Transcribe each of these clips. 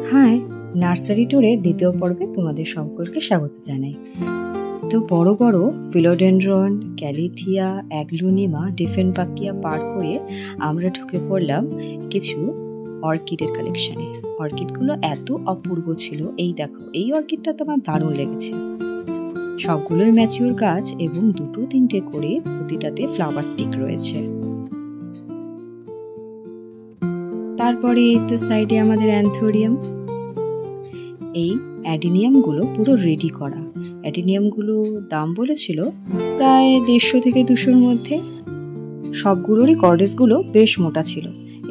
High, nursery ট্যুরে দ্বিতীয় পর্বে তোমাদের সকলকে স্বাগত জানাই। তো বড় বড় ফিলোডেনড্রন, ক্যালিথিয়া, অ্যাগলোনিমা, ডিফেনবাকিয়া পার করে আমরা ঢুকে পড়লাম কিছু অর্কিডের কালেকশানে। অর্কিডগুলো এত অপূর্ব ছিল, এই দেখো, এই অর্কিডটা তো আমার দারুণ লেগেছে। সবগুলোই ম্যাচিওর গাছ এবং 2-3টে করে প্রতিটাতে ফ্লাওয়ার স্টিক রয়েছে। তারপরে এই তো সাইডে আমাদের অ্যান্থোরিয়াম। এই অ্যাডিনিয়ামগুলো পুরো রেডি করা। অ্যাডিনিয়ামগুলো দাম বলেছিল প্রায় 150 থেকে 200-র মধ্যে। সবগুলোরই কর্ডেসগুলো বেশ মোটা ছিল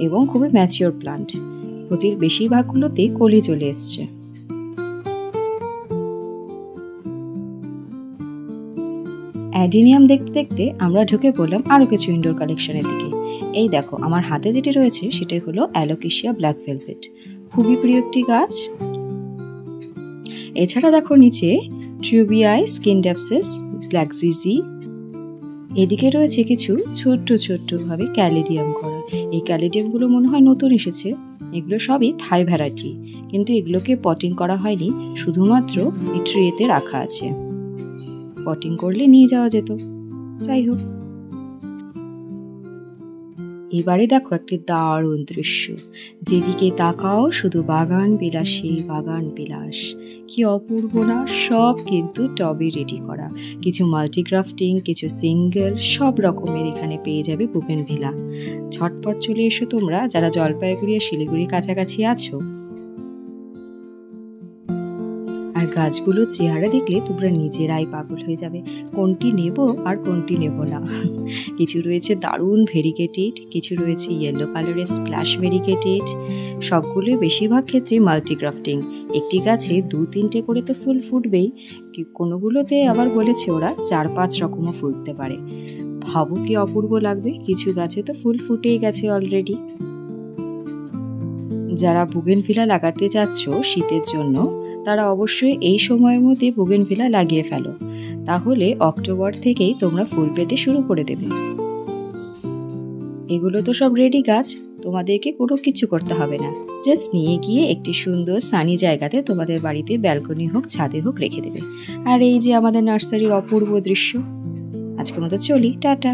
এবং খুবই ম্যাচিওর প্লান্ট। প্রতির বেশিরভাগগুলোতে কলি চলে এসছে। অ্যাডিনিয়াম দেখতে দেখতে আমরা ঢুকে পড়লাম আরও কিছু ইনডোর কালেকশনের দিকে। এই দেখো, আমার হাতে যেটি রয়েছে সেটাই হলো অ্যালোকেশিয়া ব্ল্যাক ভেলভেট, খুবই প্রিয় একটি গাছ। এছাড়া দেখো নিচে ট্রিউবিয়াই, স্কিনড্যাপসিস, ব্ল্যাক জিজি। এদিকে রয়েছে কিছু ছোট্ট ছোট্ট ভাবে ক্যালিডিয়াম করা। এই ক্যালিডিয়ামগুলো মনে হয় নতুন এসেছে। এগুলো সবই থাই ভ্যারাইটি, কিন্তু এগুলোকে পটিং করা হয়নি, শুধুমাত্র এই ট্রেতে রাখা আছে। পটিং করলে নিয়ে যাওয়া যেত। যাই হোক, এবারে দেখো একটি দারুণ দৃশ্য। যেদিকে তাকাও শুধু বাগান বিলাসী, বাগান বিলাস। কি অপূর্ব না! সব কিন্তু টবে রেডি করা। কিছু মাল্টিগ্রাফটিং, কিছু সিঙ্গেল, সব রকমের এখানে পেয়ে যাবে বুগেনভিলা। ঝটপট চলে এসো তোমরা যারা জলপাইগুড়ি আর শিলিগুড়ির কাছাকাছি আছো। আর গাছগুলো চেহারা দেখলে তোমরা নিজেরাই পাগল হয়ে যাবে, কোনটি নেব আর কোনটি নেব না। কিছু রয়েছে দারুণ ভেরিগেটেড, কিছু রয়েছে ইয়েলো কালারের স্প্ল্যাশ ভেরিগেটেড। সবগুলোই বেশিরভাগ ক্ষেত্রে মাল্টিগ্রাফটিং। একটি গাছে 2-3টে করে তো ফুল ফুটবেই, কোনোগুলোতে আবার বলেছে ওরা 4-5 রকমও ফুটতে পারে। ভাবো কি অপূর্ব লাগবে! কিছু গাছে তো ফুল ফুটেই গেছে অলরেডি। যারা বুগেনভিলা লাগাতে চাচ্ছ শীতের জন্য, তারা অবশ্যই এই সময়ের মধ্যে বুগেনভিলা লাগিয়ে ফেলো, তাহলে অক্টোবর থেকেই তোমরা ফুল পেতে শুরু করে দেবে। এগুলো তো সব রেডি গাছ, তোমাদেরকে কোনো কিছু করতে হবে না। জাস্ট নিয়ে গিয়ে একটি সুন্দর সানি জায়গাতে তোমাদের বাড়িতে ব্যালকনি হোক, ছাদে হোক, রেখে দেবে। আর এই যে আমাদের নার্সারির অপূর্ব দৃশ্য। আজকের মতো চলি, টাটা।